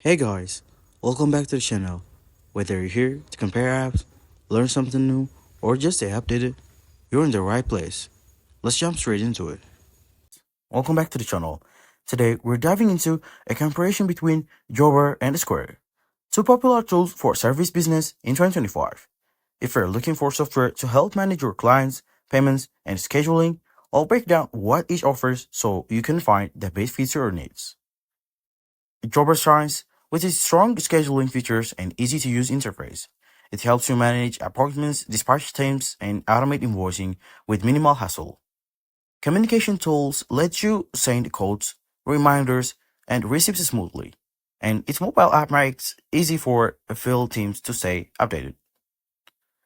Hey guys, welcome back to the channel. Whether you're here to compare apps, learn something new, or just stay updated, you're in the right place. Let's jump straight into it. Welcome back to the channel. Today we're diving into a comparison between Jobber and Square, two popular tools for service business in 2025. If you're looking for software to help manage your clients, payments, and scheduling, I'll break down what each offers so you can find the best fit your needs. Jobber shines with its strong scheduling features and easy-to-use interface. It helps you manage appointments, dispatch times, and automate invoicing with minimal hassle. Communication tools let you send codes, reminders, and receipts smoothly, and its mobile app makes it easy for field teams to stay updated.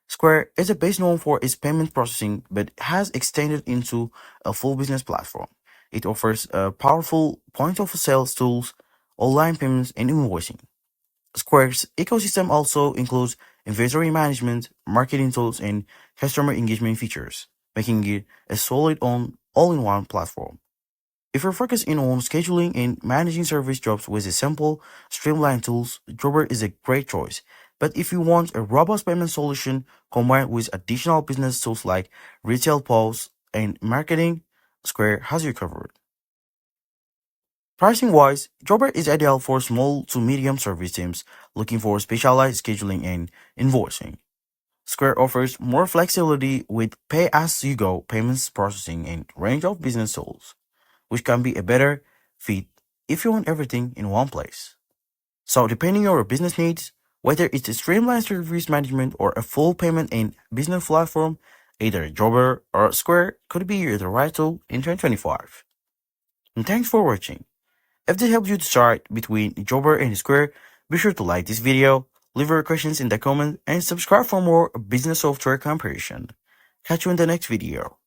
Square is best known for its payment processing but has extended into a full business platform. It offers powerful point-of-sale tools, online payments, and invoicing. Square's ecosystem also includes inventory management, marketing tools, and customer engagement features, making it a solid all-in-one platform. If you're focusing on scheduling and managing service jobs with a simple, streamlined tools, Jobber is a great choice. But if you want a robust payment solution combined with additional business tools like retail POS and marketing, Square has you covered. Pricing-wise, Jobber is ideal for small to medium service teams looking for specialized scheduling and invoicing. Square offers more flexibility with pay-as-you-go payments processing and range of business tools, which can be a better fit if you want everything in one place. So depending on your business needs, whether it's a streamlined service management or a full payment and business platform, either Jobber or Square could be the right tool in 2025. And thanks for watching. If this helps you decide between Jobber and Square, be sure to like this video, leave your questions in the comments, and subscribe for more business software comparison. Catch you in the next video.